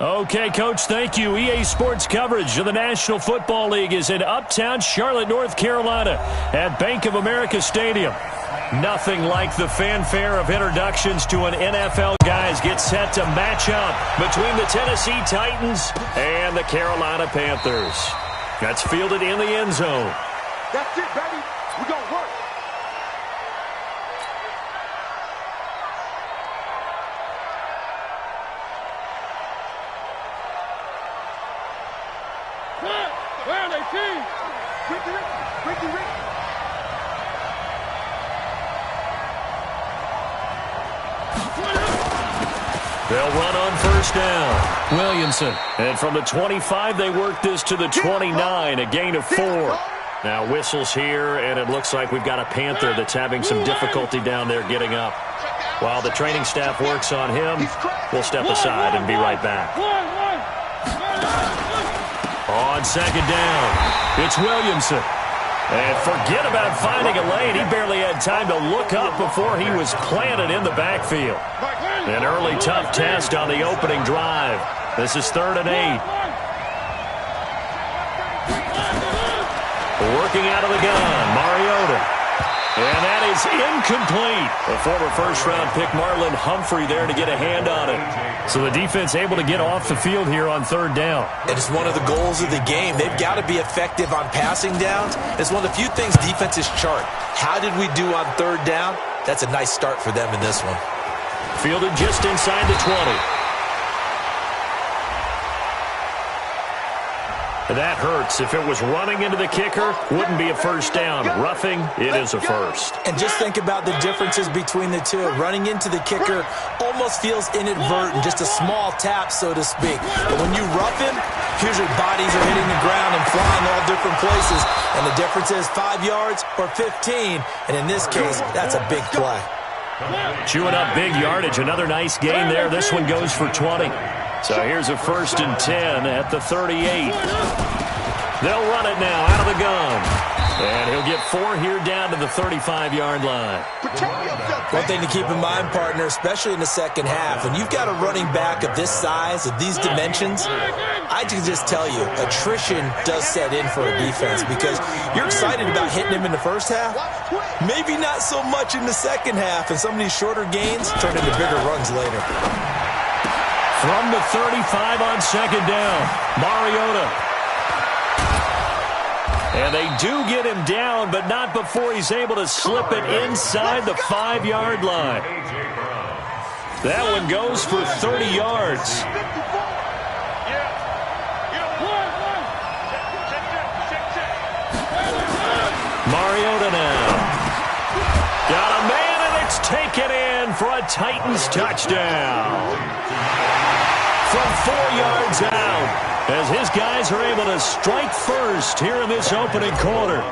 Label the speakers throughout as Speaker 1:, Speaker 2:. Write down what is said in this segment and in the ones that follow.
Speaker 1: Okay, Coach, thank you. EA Sports coverage of the National Football League is in uptown Charlotte, North Carolina at Bank of America Stadium. Nothing like the fanfare of introductions to an NFL guys get set to match up between the Tennessee Titans and the Carolina Panthers. That's fielded in the end zone.
Speaker 2: That's it, baby. We're going to work. Where are they, team? Ricky.
Speaker 1: They'll run on first down. Williamson. And from the 25, they work this to the 29, a gain of 4. Now whistles here, and it looks like we've got a Panther that's having some difficulty down there getting up. While the training staff works on him, we'll step aside and be right back. On second down, it's Williamson. And forget about finding a lane. He barely had time to look up before he was planted in the backfield. An early tough test on the opening drive. This is 3rd and 8. Working out of the gun, Mariota. And that is incomplete. A former first-round pick, Marlon Humphrey, there to get a hand on it. So the defense able to get off the field here on 3rd down.
Speaker 3: It is one of the goals of the game. They've got to be effective on passing downs. It's one of the few things defenses chart. How did we do on 3rd down? That's a nice start for them in this one.
Speaker 1: Fielded just inside the 20. That hurts. If it was running into the kicker, wouldn't be a first down. Roughing, it is a first.
Speaker 3: And just think about the differences between the two. Running into the kicker almost feels inadvertent, just a small tap, so to speak. But when you rough him, usually bodies are hitting the ground and flying all different places. And the difference is 5 yards or 15. And in this case, that's a big play.
Speaker 1: Chewing up big yardage. Another nice gain there. This one goes for 20. So here's a 1st and 10 at the 38. They'll run it now out of the gun. And he'll get 4 here down to the 35-yard line.
Speaker 3: One thing to keep in mind, partner, especially in the second half, when you've got a running back of this size, of these dimensions, I can just tell you, attrition does set in for a defense because you're excited about hitting him in the first half. Maybe not so much in the second half, and some of these shorter gains turn into bigger runs later.
Speaker 1: From the 35 on second down, Mariota. And they do get him down, but not before he's able to slip it inside the 5-yard line. That one goes for 30 yards. Mariota now. Got a man, and it's taken in for a Titans touchdown. From 4 yards out, as his guys are able to strike first here in this opening quarter.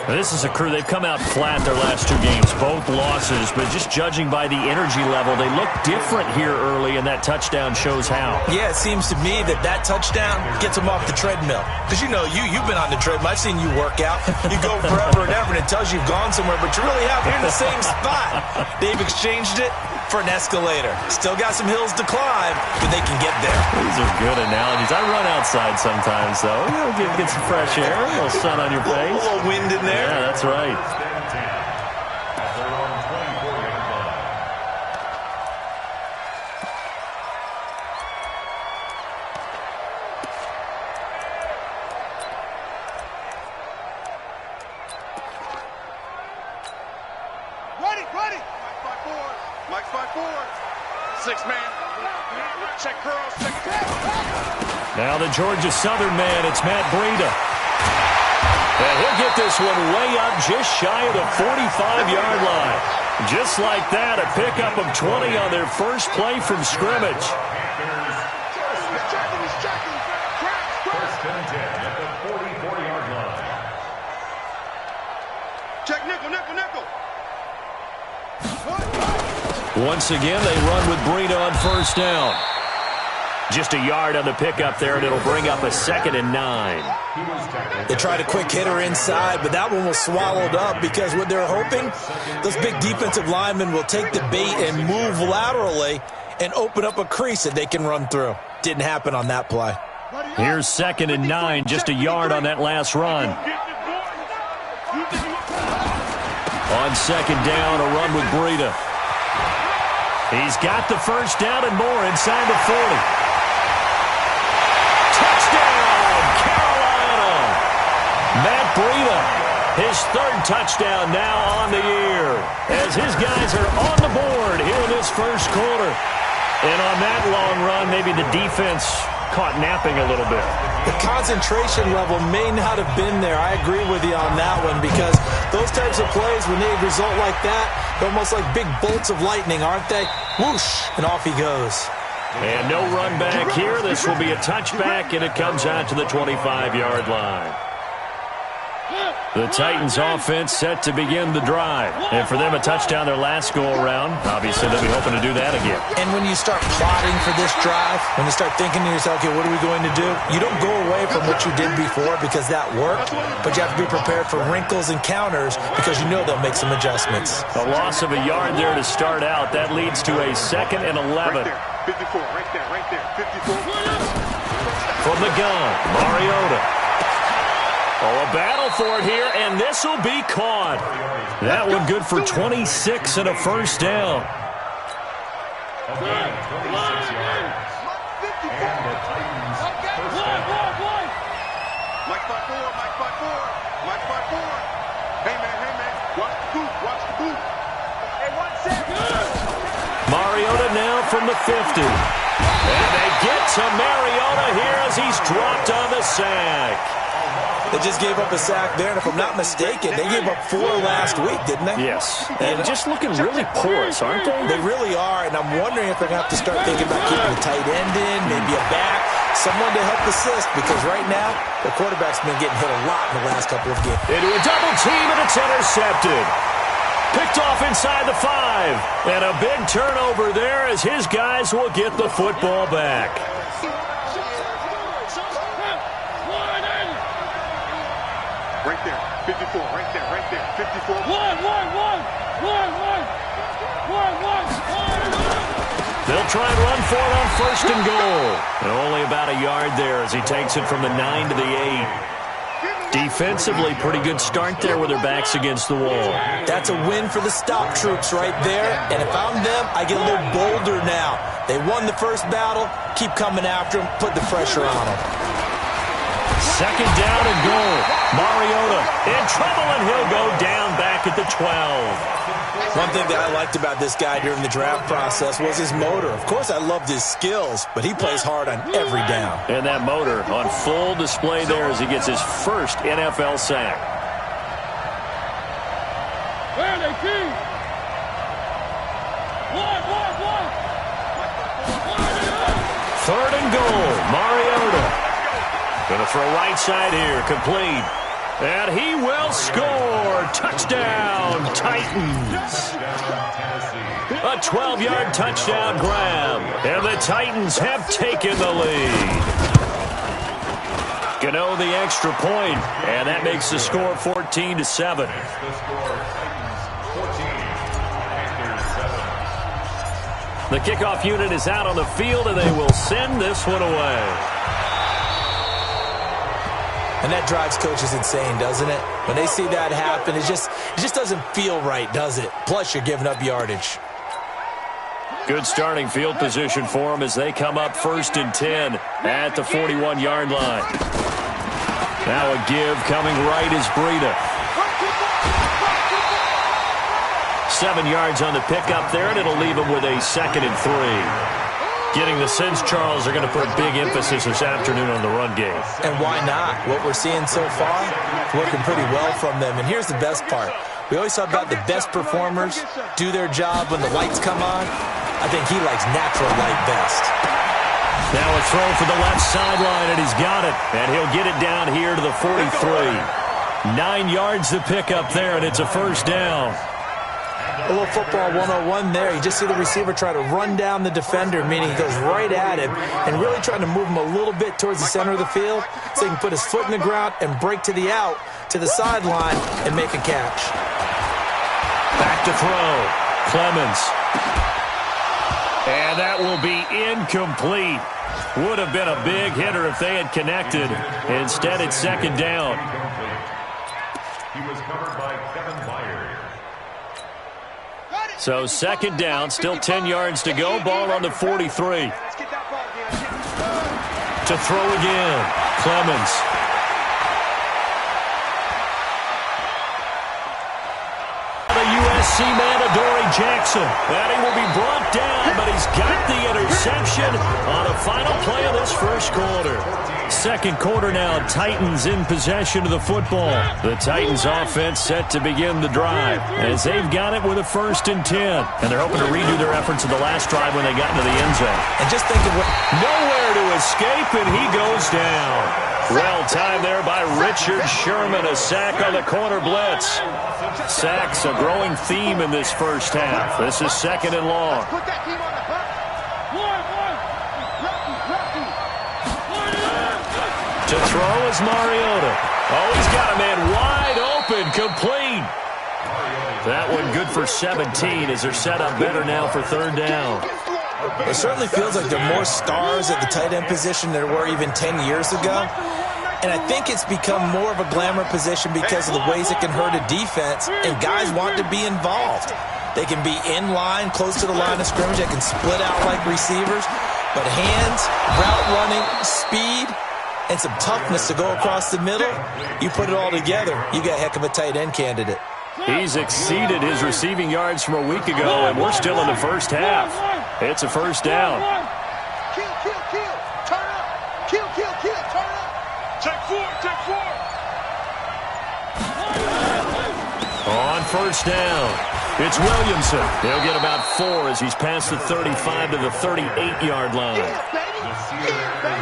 Speaker 1: This is a crew, they've come out flat their last 2 games, both losses, but just judging by the energy level, they look different here early, and that touchdown shows how.
Speaker 3: Yeah, it seems to me that touchdown gets them off the treadmill. Because you know, you've been on the treadmill. I've seen you work out. You go forever and ever, and it tells you you've gone somewhere, but you really have. You're in the same spot. They've exchanged it for an escalator. Still got some hills to climb, but they can get there.
Speaker 1: These are good analogies. I run outside sometimes, though. You know, get some fresh air, a little sun on your face.
Speaker 3: A little wind in there.
Speaker 1: Yeah, that's right.
Speaker 2: Ready. Mike's by forward. 6-man. Check girls. Check.
Speaker 1: Now the Georgia Southern man, it's Matt Breida. And he'll get this one way up just shy of the 45-yard line. Just like that, a pickup of 20 on their first play from scrimmage.
Speaker 4: First and 10 at the 44-yard line.
Speaker 2: Check nickel.
Speaker 1: Once again, they run with Breida on first down. Just a yard on the pickup there, and it'll bring up a 2nd and 9.
Speaker 3: They tried a quick hitter inside, but that one was swallowed up because what they're hoping, those big defensive linemen will take the bait and move laterally and open up a crease that they can run through. Didn't happen on that play.
Speaker 1: Here's 2nd and 9, just a yard on that last run. On 2nd down, a run with Breida. He's got the first down and more inside the 40. Touchdown, Carolina! Matt Breida, his 3rd touchdown now on the year, as his guys are on the board here in this first quarter. And on that long run, maybe the defense caught napping a little bit.
Speaker 3: The concentration level may not have been there. I agree with you on that one, because those types of plays, when they result like that, they're almost like big bolts of lightning, aren't they? Whoosh, and off he goes.
Speaker 1: And no run back here. This will be a touchback, and it comes out to the 25-yard line. The Titans offense set to begin the drive. And for them, a touchdown their last go-around. Obviously, they'll be hoping to do that again.
Speaker 3: And when you start plotting for this drive, when you start thinking to yourself, okay, what are we going to do? You don't go away from what you did before because that worked, but you have to be prepared for wrinkles and counters because you know they'll make some adjustments.
Speaker 1: A loss of a yard there to start out. That leads to a 2nd and 11.
Speaker 2: Right there, 54, right there, 54.
Speaker 1: From the gun, Mariota. Oh, a battle for it here, and this will be caught. That one good for 26 and a first down.
Speaker 4: Again, 26 yards. And the Titans first down.
Speaker 2: Mike 5-4, Mike 5-4, Mike 5-4. Hey, man, watch the boot, watch the boot. Hey, 1 second.
Speaker 1: Mariota now from the 50. And they get to Mariota here as he's dropped on the sack.
Speaker 3: They just gave up a sack there, and if I'm not mistaken, they gave up 4 last week, didn't they?
Speaker 1: Yes. And just looking really porous, aren't they?
Speaker 3: They really are, and I'm wondering if they're going to have to start thinking about keeping a tight end in, maybe a back, someone to help assist, because right now, the quarterback's been getting hit a lot in the last couple of games.
Speaker 1: Into a double team, and it's intercepted. Picked off inside the 5. And a big turnover there as his guys will get the football back.
Speaker 2: Right there, 54, right there, 54.
Speaker 1: They'll try and run for it on 1st and goal. And only about a yard there as he takes it from the 9 to the 8. Defensively, pretty good start there with their backs against the wall.
Speaker 3: That's a win for the stop troops right there. And if I'm them, I get a little bolder now. They won the first battle. Keep coming after them. Put the pressure on them.
Speaker 1: 2nd down and goal. Mariota in trouble, and he'll go down back at the 12.
Speaker 3: One thing that I liked about this guy during the draft process was his motor. Of course, I loved his skills, but he plays hard on every down.
Speaker 1: And that motor on full display there as he gets his first NFL sack.
Speaker 2: Where are they, King? One.
Speaker 1: 3rd and goal. Mariota. Going to throw right side here. Complete. And he will score. Touchdown, Titans. A 12-yard touchdown grab. And the Titans have taken the lead. Gano the extra point, and that makes the score 14-7. The kickoff unit is out on the field, and they will send this one away.
Speaker 3: And that drives coaches insane, doesn't it? When they see that happen, it just doesn't feel right, does it? Plus, you're giving up yardage.
Speaker 1: Good starting field position for them as they come up 1st and 10 at the 41-yard line. Now a give coming right is Breida. 7 yards on the pickup there, and it'll leave him with a 2nd and 3. Getting the sense, Charles, are going to put a big emphasis this afternoon on the run game.
Speaker 3: And why not? What we're seeing so far, working pretty well from them. And here's the best part. We always talk about the best performers do their job when the lights come on. I think he likes natural light best.
Speaker 1: Now a throw for the left sideline, and he's got it. And he'll get it down here to the 43. 9 yards to pick up there, and it's a first down.
Speaker 3: A little football 101 there. You just see the receiver try to run down the defender, meaning he goes right at him and really trying to move him a little bit towards the center of the field so he can put his foot in the ground and break to the out, to the sideline, and make a catch.
Speaker 1: Back to throw. Clemens. And that will be incomplete. Would have been a big hitter if they had connected. Instead, it's second down.
Speaker 4: He was covered by Kevin Byers.
Speaker 1: So second down, still 10 yards to go. Ball on the 43. To throw again, Clemens. The USC man, Adoree Jackson. And he will be brought down, but he's got the interception on a final play of this first quarter. Second quarter now, Titans in possession of the football. The Titans offense set to begin the drive as they've got it with a 1st and 10. And they're hoping to redo their efforts of the last drive when they got into the end zone.
Speaker 3: And just think of what...
Speaker 1: Nowhere to escape, and he goes down. Well timed there by Richard Sherman. A sack on the corner blitz. Sacks a growing theme in this first half. This is second and long. To throw is Mariota. Oh, he's got a man wide open, complete. That one good for 17 as they're set up better now for third down.
Speaker 3: It certainly feels like there are more stars at the tight end position than there were even 10 years ago. And I think it's become more of a glamour position because of the ways it can hurt a defense, and guys want to be involved. They can be in line, close to the line of scrimmage. They can split out like receivers. But hands, route running, speed, and some toughness to go across the middle, you put it all together, you got a heck of a tight end candidate.
Speaker 1: He's exceeded his receiving yards from a week ago, and we're still in the first half. It's a first down.
Speaker 2: Kill, turn up. Kill, turn up. Take four.
Speaker 1: On first down, it's Williamson. He'll get about 4 as he's past the 35 to the 38-yard line.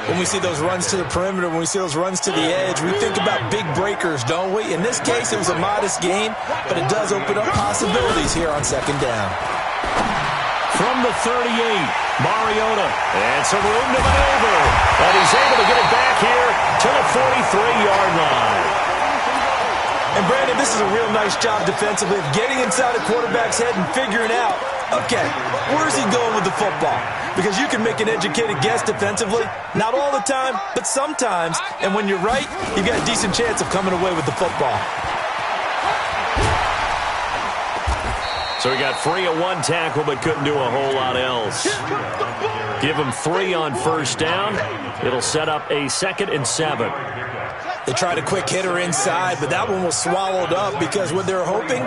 Speaker 3: When we see those runs to the perimeter, when we see those runs to the edge, we think about big breakers, don't we? In this case, it was a modest game, but it does open up possibilities here on second down.
Speaker 1: From the 38, Mariota, and some room to maneuver. And he's able to get it back here to the 43-yard line.
Speaker 3: And, Brandon, this is a real nice job defensively of getting inside a quarterback's head and figuring out, okay, where's he going with the football? Because you can make an educated guess defensively, not all the time, but sometimes. And when you're right, you've got a decent chance of coming away with the football.
Speaker 1: So he got free of one tackle but couldn't do a whole lot else. Give him 3 on first down. It'll set up a 2nd and 7.
Speaker 3: They tried a quick hitter inside, but that one was swallowed up because what they're hoping,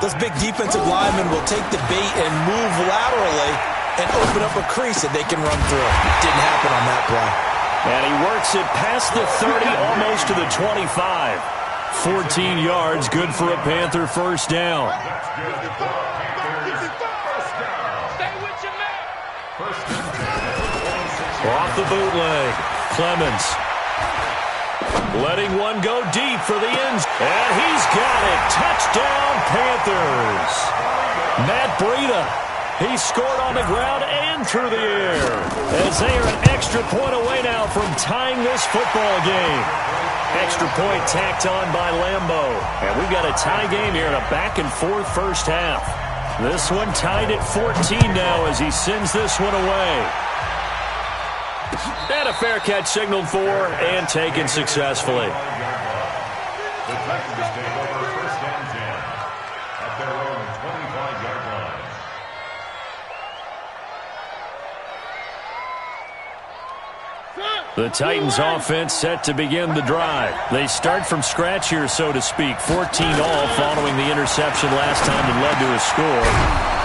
Speaker 3: those big defensive linemen will take the bait and move laterally and open up a crease that they can run through. Didn't happen on that play.
Speaker 1: And he works it past the 30, almost to the 25. 14 yards, good for a Panther first down. Off the bootleg, Clemens. Letting one go deep for the ends. And he's got it. Touchdown, Panthers. Matt Breida. He scored on the ground and through the air. As they are an extra point away now from tying this football game. Extra point tacked on by Lambeau. And we've got a tie game here in a back-and-forth first half. This one tied at 14 now as he sends this one away. And a fair catch signaled for and taken successfully.
Speaker 4: The Titans take over 1st and 10 at their own 25-yard line.
Speaker 1: The Titans offense set to begin the drive. They start from scratch here, so to speak. 14 all following the interception last time that led to a score.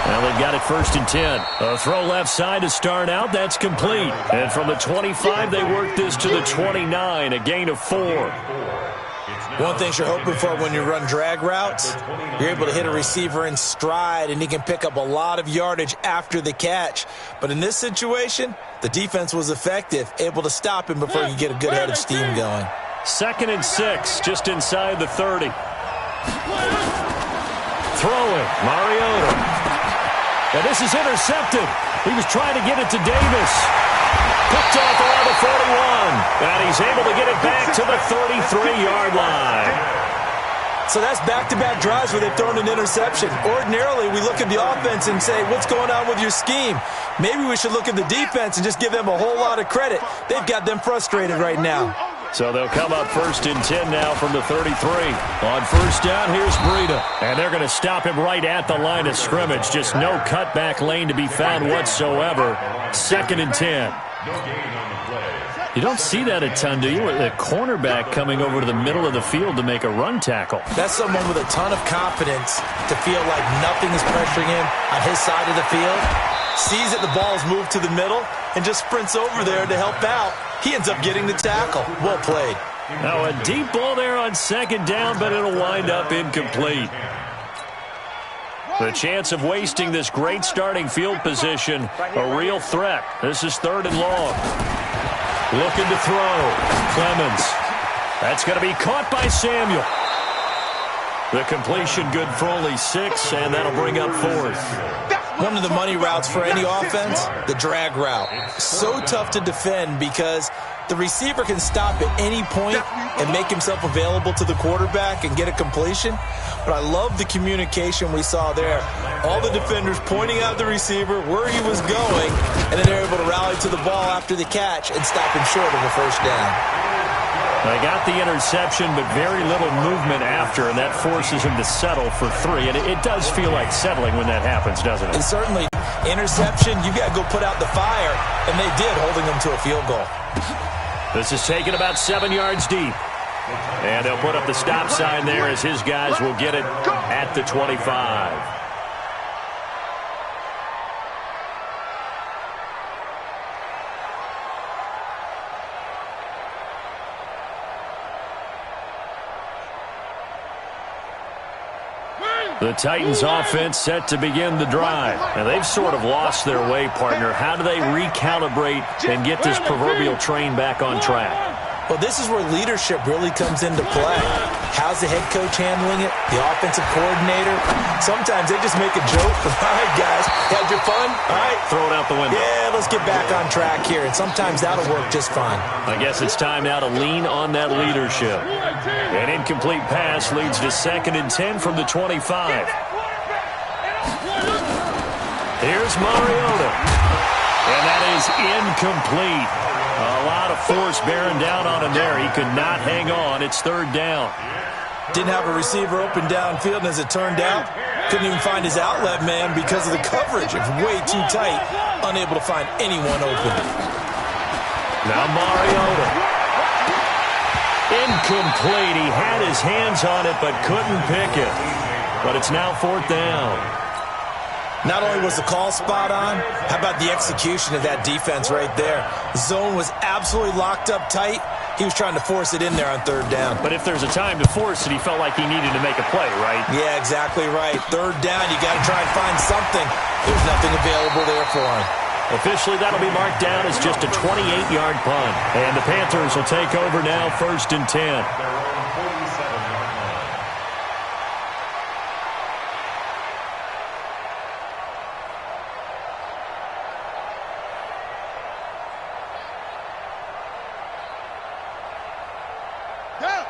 Speaker 1: Now they've got it 1st and 10. A throw left side to start out. That's complete. And from the 25, they work this to the 29, a gain of 4.
Speaker 3: One thing you're hoping for when you run drag routes, you're able to hit a receiver in stride, and he can pick up a lot of yardage after the catch. But in this situation, the defense was effective, able to stop him before you get a good head of steam going.
Speaker 1: 2nd and 6, just inside the 30. Throwing, Mariota. And this is intercepted. He was trying to get it to Davis. Picked off around the 41. And he's able to get it back to the 33-yard line.
Speaker 3: So that's back-to-back drives where they've thrown an interception. Ordinarily, we look at the offense and say, what's going on with your scheme? Maybe we should look at the defense and just give them a whole lot of credit. They've got them frustrated right now.
Speaker 1: So they'll come up 1st and 10 now from the 33. On 1st down, here's Breida. And they're going to stop him right at the line of scrimmage. Just no cutback lane to be found whatsoever. 2nd and 10. You don't see that a ton, do you? The cornerback coming over to the middle of the field to make a run tackle.
Speaker 3: That's someone with a ton of confidence to feel like nothing is pressuring him on his side of the field. Sees that the ball is moved to the middle and just sprints over there to help out. He ends up getting the tackle. Well played.
Speaker 1: Now a deep ball there on 2nd down, but it'll wind up incomplete. The chance of wasting this great starting field position, a real threat. This is 3rd and long. Looking to throw. Clemens. That's going to be caught by Samuel. The completion good for only 6, and that'll bring up 4th.
Speaker 3: One of the money routes for any offense, the drag route. So tough to defend because the receiver can stop at any point and make himself available to the quarterback and get a completion. But I love the communication we saw there. All the defenders pointing out the receiver where he was going, and then they're able to rally to the ball after the catch and stop him short of a 1st down.
Speaker 1: They got the interception, but very little movement after, and that forces him to settle for 3. And it does feel like settling when that happens, doesn't it?
Speaker 3: And certainly, interception, you got to go put out the fire, and they did, holding them to a field goal.
Speaker 1: This is taken about 7 yards deep. And they'll put up the stop sign there as his guys will get it at the 25. The Titans offense set to begin the drive. And they've sort of lost their way, partner. How do they recalibrate and get this proverbial train back on track?
Speaker 3: Well, this is where leadership really comes into play. How's the head coach handling it? The offensive coordinator? Sometimes they just make a joke. All right, guys, had your fun? All right.
Speaker 1: Throw it out the window.
Speaker 3: Yeah, let's get back on track here. And sometimes that'll work just fine.
Speaker 1: I guess it's time now to lean on that leadership. An incomplete pass leads to 2nd and 10 from the 25. Here's Mariota. And that is incomplete. A lot of force bearing down on him there. He could not hang on. It's 3rd down.
Speaker 3: Didn't have a receiver open downfield, and as it turned out, couldn't even find his outlet man because of the coverage. It was way too tight, unable to find anyone open.
Speaker 1: Now Mariota. Incomplete. He had his hands on it, but couldn't pick it. But it's now 4th down.
Speaker 3: Not only was the call spot on, how about the execution of that defense right there? The zone was absolutely locked up tight. He was trying to force it in there on 3rd down.
Speaker 1: But if there's a time to force it, he felt like he needed to make a play, right?
Speaker 3: Yeah, exactly right. 3rd down, you got to try and find something. There's nothing available there for him.
Speaker 1: Officially, that'll be marked down as just a 28-yard punt. And the Panthers will take over now, 1st and 10.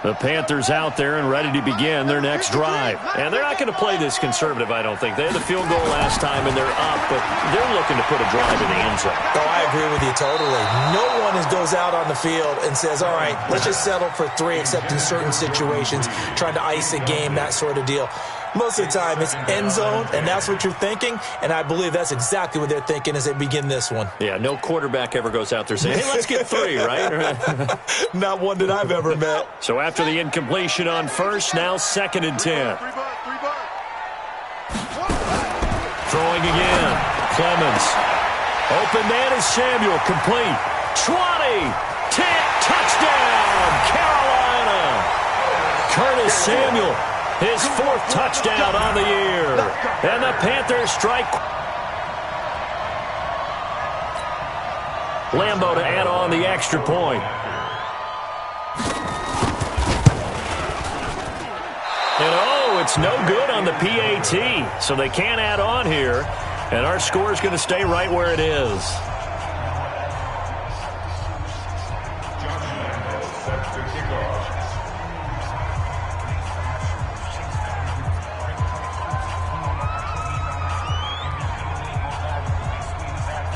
Speaker 1: The Panthers out there and ready to begin their next drive. And they're not going to play this conservative, I don't think. They had the field goal last time, and they're up, but they're looking to put a drive in the end zone.
Speaker 3: Oh, I agree with you totally. No one goes out on the field and says, all right, let's just settle for 3, except in certain situations, trying to ice a game, that sort of deal. Most of the time, it's end zone, and that's what you're thinking, and I believe that's exactly what they're thinking as they begin this one.
Speaker 1: Yeah, no quarterback ever goes out there saying, hey, let's get 3, right?
Speaker 3: Not one that I've ever met.
Speaker 1: So after the incompletion on 1st, now 2nd and 10. Throwing again. Clemens. Open man is Samuel. Complete. 20. 10. Touchdown, Carolina. Curtis Samuel. His 4th touchdown on the year. And the Panthers strike. Lambeau to add on the extra point. And it's no good on the PAT. So they can't add on here. And our score is going to stay right where it is.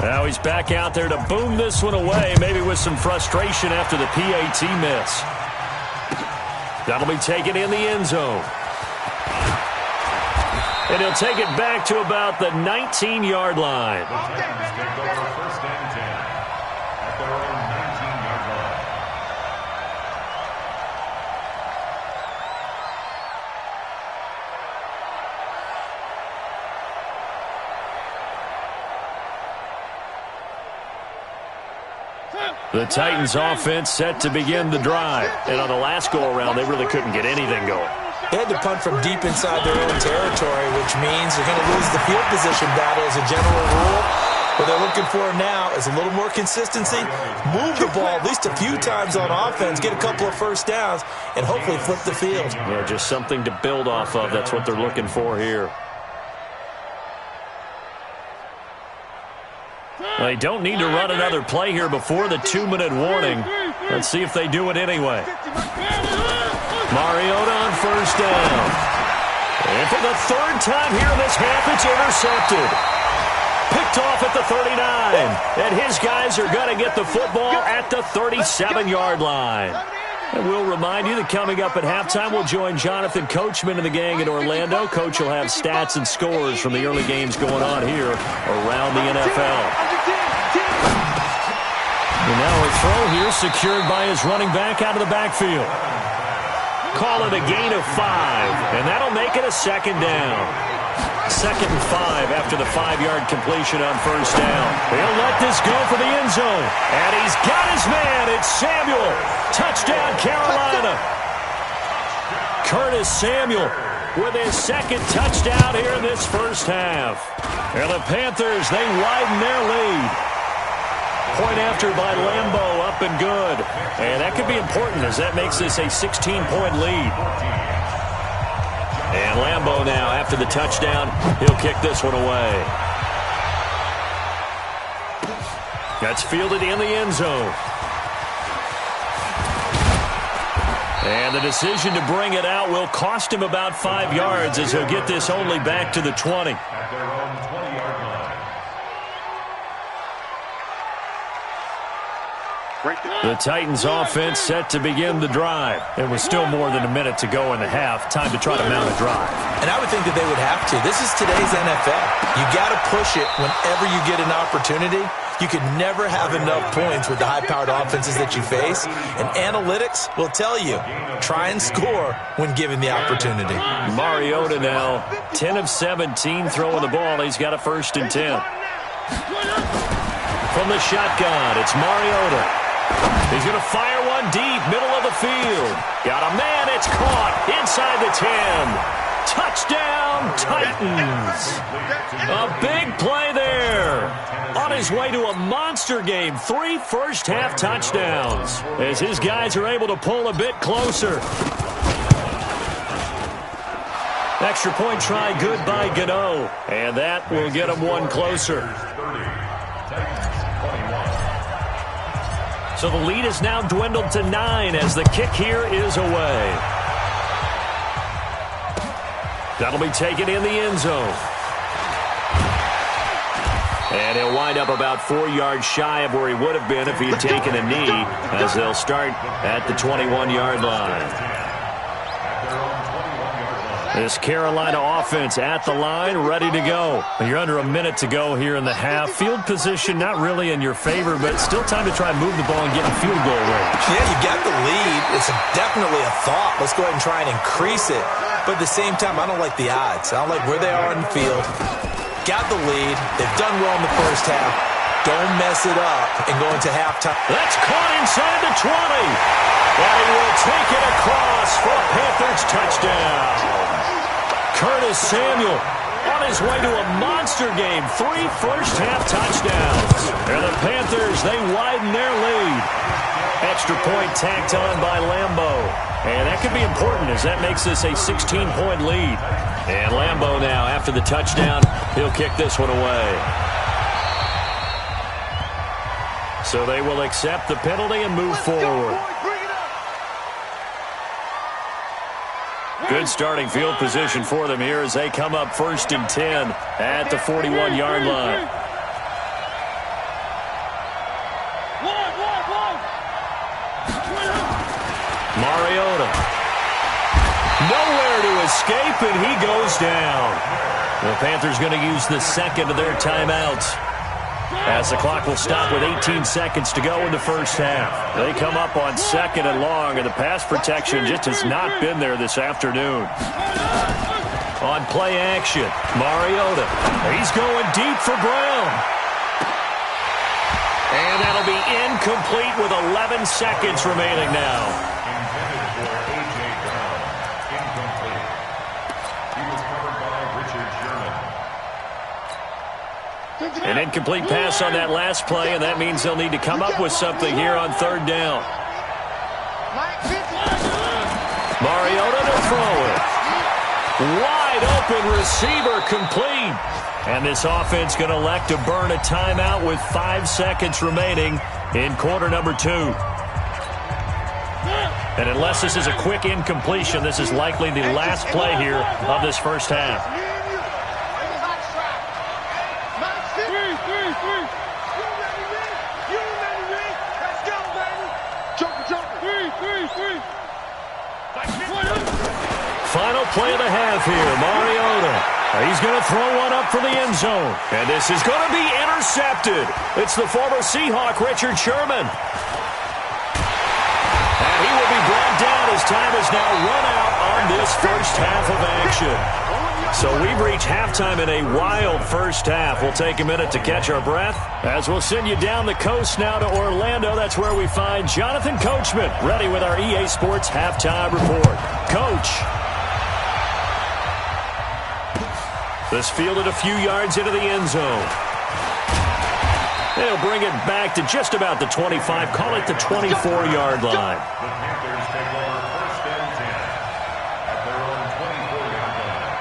Speaker 1: Now he's back out there to boom this one away, maybe with some frustration after the PAT miss. That'll be taken in the end zone. And he'll take it back to about the 19-yard line.
Speaker 4: First and 10 at their own 19-yard line.
Speaker 1: The Titans offense set to begin the drive. And on the last go-around, they really couldn't get anything going.
Speaker 3: They had to punt from deep inside their own territory, which means they're going to lose the field position battle as a general rule. What they're looking for now is a little more consistency, move the ball at least a few times on offense, get a couple of first downs, and hopefully flip the field.
Speaker 1: Yeah, just something to build off of. That's what they're looking for here. They don't need to run another play here before the 2-minute warning. Let's see if they do it anyway. Mariota on first down. And for the third time here in this half, it's intercepted. Picked off at the 39. And his guys are going to get the football at the 37-yard line. And we'll remind you that coming up at halftime, we'll join Jonathan Coachman and the gang in Orlando. Coach will have stats and scores from the early games going on here around the NFL. And now a throw here secured by his running back out of the backfield. Call it a gain of 5, and that'll make it a second down. 2nd and 5 after the 5-yard completion on first down. He'll let this go for the end zone. And he's got his man. It's Samuel. Touchdown, Carolina. Curtis Samuel with his second touchdown here in this first half. And the Panthers, they widen their lead. Point after by Lambeau, up and good. And that could be important as that makes this a 16-point lead. And Lambeau now, after the touchdown, he'll kick this one away. That's fielded in the end zone. And the decision to bring it out will cost him about 5 yards as he'll get this only back to the 20.
Speaker 4: At their own 20-yard line.
Speaker 1: The Titans offense set to begin the drive. There was still more than a minute to go in the half. Time to try to mount a drive.
Speaker 3: And I would think that they would have to. This is today's NFL. You got to push it whenever you get an opportunity. You could never have enough points with the high-powered offenses that you face. And analytics will tell you, try and score when given the opportunity.
Speaker 1: Mariota now, 10 of 17 throwing the ball. He's got a 1st and 10. From the shotgun, it's Mariota. He's going to fire one deep, middle of the field. Got a man, it's caught inside the 10. Touchdown, Titans. A big play there. On his way to a monster game, 3 first-half touchdowns. As his guys are able to pull a bit closer. Extra point try good by Gano. And that will get him one closer. So the lead is now dwindled to 9 as the kick here is away. That'll be taken in the end zone. And he'll wind up about 4 yards shy of where he would have been if he had taken a knee, as they'll start at the 21-yard line. This Carolina offense at the line, ready to go. You're under a minute to go here in the half. Field position not really in your favor, but still time to try and move the ball and get in field goal range.
Speaker 3: Yeah, you got the lead. It's definitely a thought. Let's go ahead and try and increase it. But at the same time, I don't like the odds. I don't like where they are in the field. Got the lead. They've done well in the first half. Don't mess it up and go into halftime.
Speaker 1: That's caught inside the 20. And he will take it across for a Panthers touchdown. Curtis Samuel on his way to a monster game. 3 first-half touchdowns. And the Panthers, they widen their lead. Extra point tacked on by Lambeau. And that could be important as that makes this a 16-point lead. And Lambeau now, after the touchdown, he'll kick this one away. So they will accept the penalty and move forward. Good starting field position for them here as they come up 1st and 10 at the 41-yard line. Mariota. Nowhere to escape, and he goes down. The Panthers going to use the second of their timeouts, as the clock will stop with 18 seconds to go in the first half. They come up on 2nd and long, and the pass protection just has not been there this afternoon. On play action, Mariota. He's going deep for Brown. And that'll be incomplete with 11 seconds remaining now.
Speaker 4: Intended for A.J. Brown. Incomplete. He was covered by Richard Sherman.
Speaker 1: An incomplete pass on that last play, and that means they'll need to come up with something here on 3rd down. Mariota to throw it. Wide open receiver complete. And this offense going to elect to burn a timeout with 5 seconds remaining in quarter number 2. And unless this is a quick incompletion, this is likely the last play here of this first half. Final play of the half here, Mariota. He's going to throw one up for the end zone. And this is going to be intercepted. It's the former Seahawk, Richard Sherman. And he will be brought down as time is now run out on this first half of action. So we've reached halftime in a wild first half. We'll take a minute to catch our breath as we'll send you down the coast now to Orlando. That's where we find Jonathan Coachman ready with our EA Sports halftime report. Coach. This fielded a few yards into the end zone. They'll bring it back to just about the 25. Call it the 24-yard line.
Speaker 4: The Panthers take over 1st and 10 at their own 24-yard line.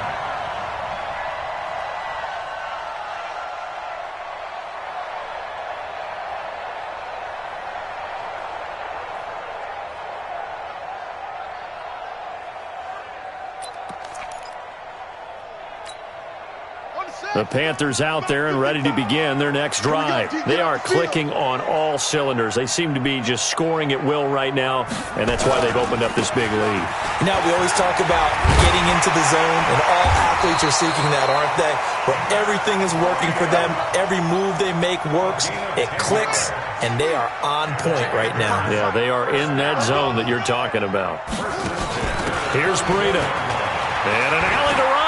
Speaker 1: The Panthers out there and ready to begin their next drive. They are clicking on all cylinders. They seem to be just scoring at will right now, and that's why they've opened up this big lead.
Speaker 3: Now, we always talk about getting into the zone, and all athletes are seeking that, aren't they? Where everything is working for them. Every move they make works. It clicks, and they are on point right now.
Speaker 1: Yeah, they are in that zone that you're talking about. Here's Breida. And an alley to run.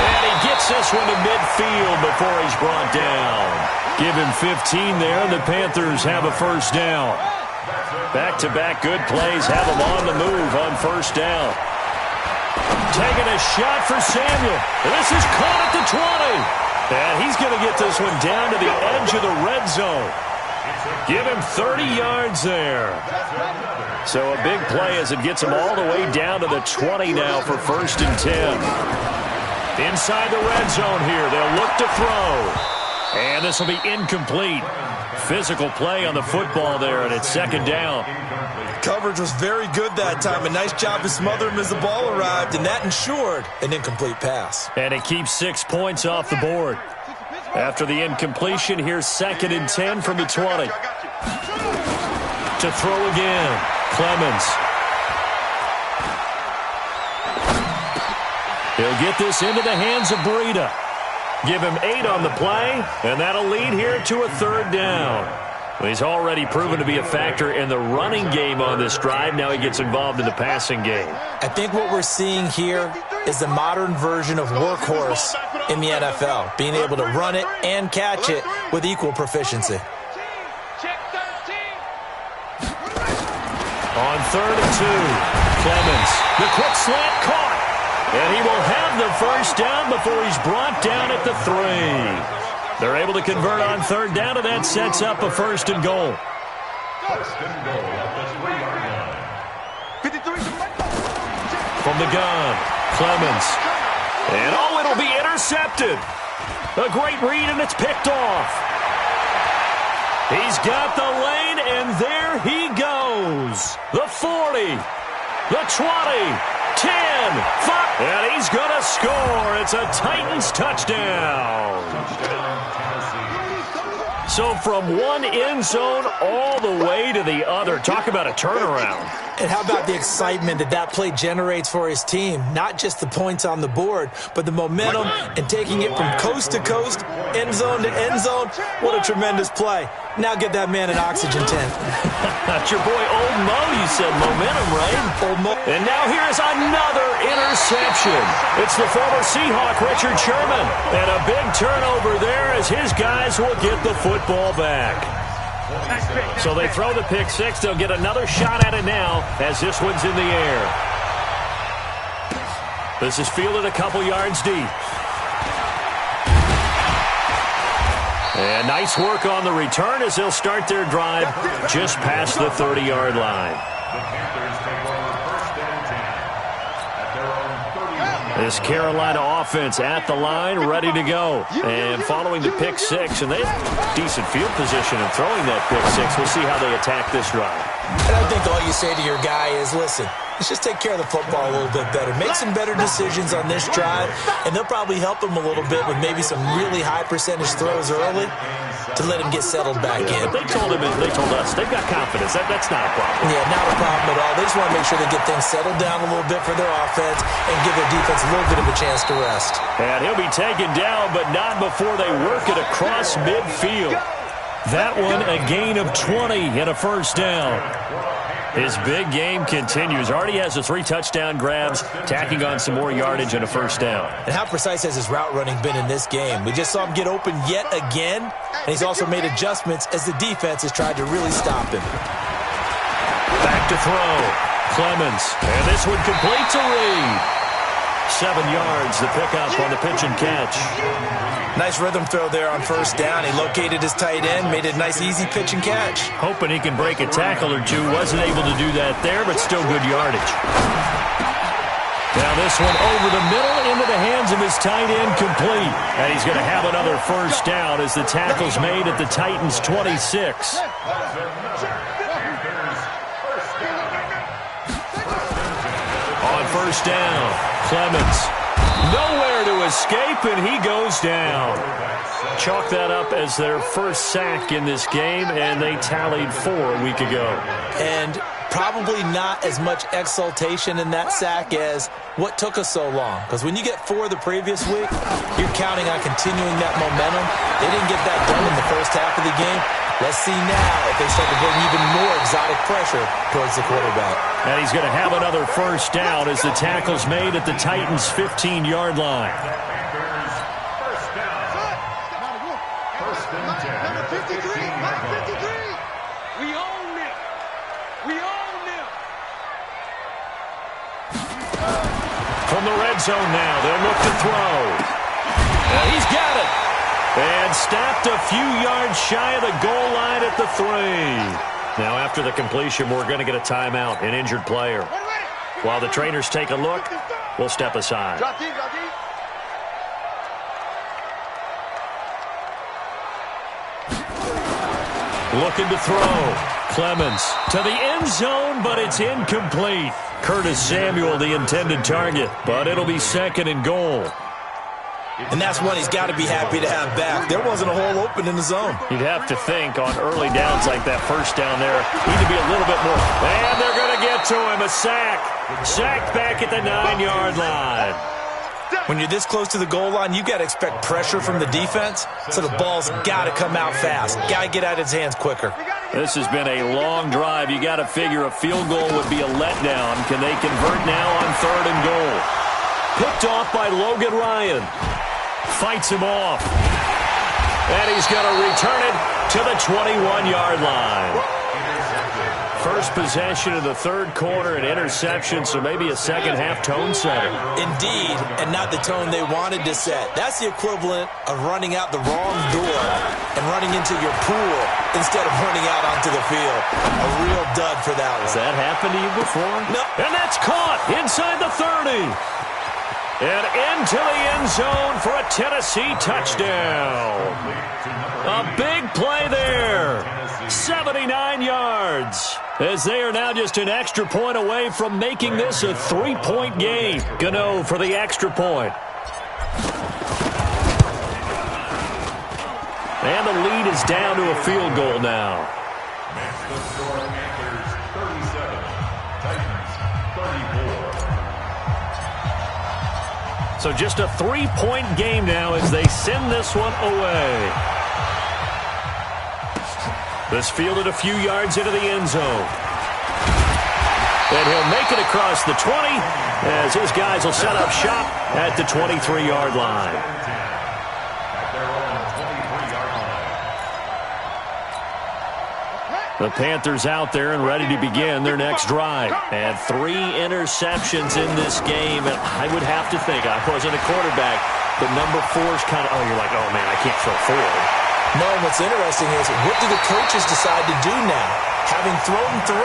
Speaker 1: And he gets this one to midfield before he's brought down. Give him 15 there, and the Panthers have a first down. Back-to-back good plays have them on the move on first down. Taking a shot for Samuel. And this is caught at the 20. And he's going to get this one down to the edge of the red zone. Give him 30 yards there. So a big play as it gets him all the way down to the 20 now for 1st and 10. Inside the red zone here, they'll look to throw. And this will be incomplete. Physical play on the football there, and it's 2nd down.
Speaker 3: Coverage was very good that time. A nice job to smother him as the ball arrived, and that ensured an incomplete pass.
Speaker 1: And it keeps 6 points off the board. After the incompletion, here's 2nd and 10 from the 20. To throw again, Clemens. He'll get this into the hands of Breida. Give him 8 on the play, and that'll lead here to a 3rd down. Well, he's already proven to be a factor in the running game on this drive. Now he gets involved in the passing game.
Speaker 3: I think what we're seeing here is the modern version of workhorse in the NFL, being able to run it and catch it with equal proficiency.
Speaker 1: On 3rd and 2, Clemens. The quick slant caught. And he will have the first down before he's brought down at the 3. They're able to convert on 3rd down, and that sets up a 1st and goal.
Speaker 4: 1st and goal at the 3-yard line.
Speaker 1: From the gun, Clemens. And it'll be intercepted. A great read, and it's picked off. He's got the lane, and there he goes. The 40, the 20. 10, 5, and he's going to score. It's a Titans touchdown. So from one end zone all the way to the other. Talk about a turnaround.
Speaker 3: And how about the excitement that that play generates for his team? Not just the points on the board, but the momentum and taking it from coast to coast, end zone to end zone. What a tremendous play. Now get that man an oxygen tent.
Speaker 1: That's your boy Old Mo. You said momentum, right?
Speaker 3: Old Mo.
Speaker 1: And now here's another interception. It's the former Seahawk, Richard Sherman. And a big turnover there as his guys will get the football back. So they throw the pick six. They'll get another shot at it now as this one's in the air. This is fielded a couple yards deep. And nice work on the return as they'll start their drive just past the 30-yard line. This Carolina offense at the line, ready to go. And following the pick six, and they have decent field position in throwing that pick six. We'll see how they attack this drive.
Speaker 3: And I think all you say to your guy is, listen, let's just take care of the football a little bit better. Make some better decisions on this drive, and they'll probably help him a little bit with maybe some really high percentage throws early to let him get settled back in.
Speaker 1: They told us, they've got confidence. That's not a problem.
Speaker 3: Yeah, not a problem at all. They just want to make sure they get things settled down a little bit for their offense and give their defense a little bit of a chance to rest.
Speaker 1: And he'll be taken down, but not before they work it across midfield. That one, a gain of 20 and a first down. His big game continues. Already has the 3 touchdown grabs, tacking on some more yardage and a first down.
Speaker 3: And how precise has his route running been in this game? We just saw him get open yet again, and he's also made adjustments as the defense has tried to really stop him.
Speaker 1: Back to throw. Clemens. And this one completes a read. 7 yards, the pickup on the pitch and catch.
Speaker 3: Nice rhythm throw there on first down. He located his tight end, made it a nice, easy pitch and catch.
Speaker 1: Hoping he can break a tackle or two. Wasn't able to do that there, but still good yardage. Now this one over the middle into the hands of his tight end, complete. And he's going to have another first down as the tackle's made at the Titans' 26. On first down, Clemens. Nowhere to escape, and he goes down. Chalk that up as their first sack in this game, and they tallied 4 a week ago.
Speaker 3: And probably not as much exultation in that sack as what took us so long. Because when you get 4 the previous week, you're counting on continuing that momentum. They didn't get that done in the first half of the game. Let's see now if they start to bring even more exotic pressure towards the quarterback.
Speaker 1: And he's going to have another first down as the tackle's made at the Titans' 15-yard line.
Speaker 2: First and 10. Number 53. We own them. We own them.
Speaker 1: From the red zone now, they'll look to throw. And he's got it. And stopped a few yards shy of the goal line at the 3. Now after the completion, we're going to get a timeout, an injured player. While the trainers take a look, we'll step aside. Looking to throw. Clemens to the end zone, but it's incomplete. Curtis Samuel, the intended target, but it'll be 2nd and goal.
Speaker 3: And that's one he's got to be happy to have back. There wasn't a hole open in the zone.
Speaker 1: You'd have to think on early downs like that first down there, need to be a little bit more. And they're going to get to him, a sack. Sacked back at the 9-yard line.
Speaker 3: When you're this close to the goal line, you've got to expect pressure from the defense, so the ball's got to come out fast. Got to get out of his hands quicker.
Speaker 1: This has been a long drive. You got to figure a field goal would be a letdown. Can they convert now on 3rd and goal? Picked off by Logan Ryan. Fights him off. And he's going to return it to the 21-yard line. First possession of the 3rd quarter, an interception, so maybe a second-half tone setter.
Speaker 3: Indeed, and not the tone they wanted to set. That's the equivalent of running out the wrong door and running into your pool instead of running out onto the field. A real dud for that one.
Speaker 1: Has that happened to you before?
Speaker 3: No.
Speaker 1: And that's caught inside the 30. And into the end zone for a Tennessee touchdown. A big play there. 79 yards. As they are now just an extra point away from making this a 3-point game. Gano for the extra point. And the lead is down to a field goal now.
Speaker 4: Makes the score Panthers 37, Titans 34.
Speaker 1: So just a 3-point game now as they send this one away. This fielded a few yards into the end zone. And he'll make it across the 20 as his guys will set up shop at the 23-yard line. The Panthers out there and ready to begin their next drive. And 3 interceptions in this game. And I would have to think, I wasn't a quarterback, but number 4 is kind of, you're like, oh, man, I can't throw 4.
Speaker 3: No, what's interesting is, what do the coaches decide to do now? Having thrown 3,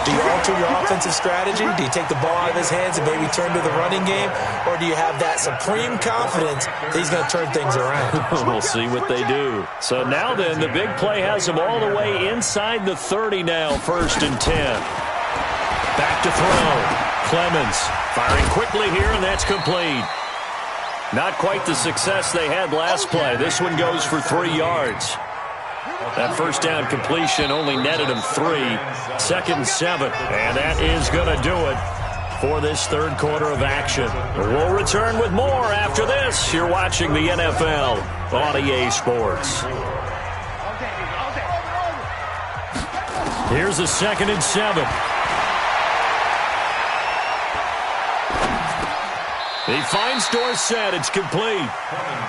Speaker 3: do you alter your offensive strategy? Do you take the ball out of his hands and maybe turn to the running game? Or do you have that supreme confidence that he's going to turn things around?
Speaker 1: We'll see what they do. So now then, the big play has them all the way inside the 30 now, 1st and 10. Back to throw. Clemens firing quickly here, and that's complete. Not quite the success they had last play. This one goes for 3 yards. That first down completion only netted him 3. 2nd and 7. And that is going to do it for this third quarter of action. We'll return with more after this. You're watching the NFL on EA Sports. Here's the 2nd and 7. He finds Dorsett. It's complete.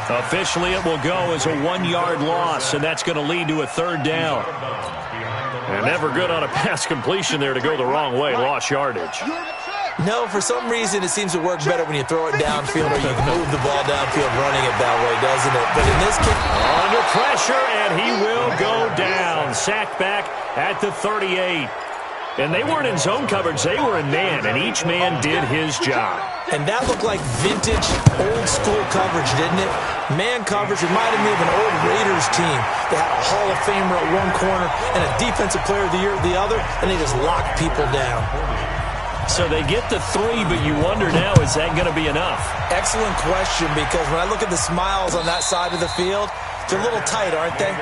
Speaker 1: Officially, it will go as a 1-yard loss, and that's going to lead to a 3rd down. And never good on a pass completion there to go the wrong way. Lost yardage.
Speaker 3: No, for some reason, it seems to work better when you throw it downfield or you move the ball downfield running it that way, doesn't it? But in this case,
Speaker 1: under pressure, and he will go down. Sacked back at the 38. And they weren't in zone coverage. They were in man, and each man did his job.
Speaker 3: And that looked like vintage, old-school coverage, didn't it? Man coverage reminded me of an old Raiders team. They had a Hall of Famer at one corner and a Defensive Player of the Year at the other, and they just locked people down.
Speaker 1: So they get the 3, but you wonder now, is that going to be enough?
Speaker 3: Excellent question, because when I look at the smiles on that side of the field, they're a little tight, aren't they?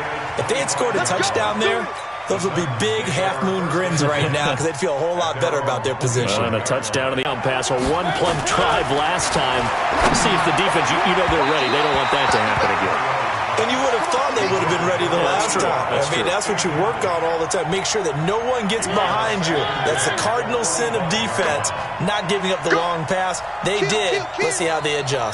Speaker 3: If they had scored a touchdown there, those would be big half-moon grins right now because they'd feel a whole lot better about their position.
Speaker 1: And a touchdown on the out pass, a 1-play drive last time. See if the defense, you know they're ready. They don't want that to happen again.
Speaker 3: And you would have thought they would have been ready the last time. That's what you work on all the time. Make sure that no one gets behind you. That's the cardinal sin of defense, not giving up the long pass. They did. Let's see how they adjust.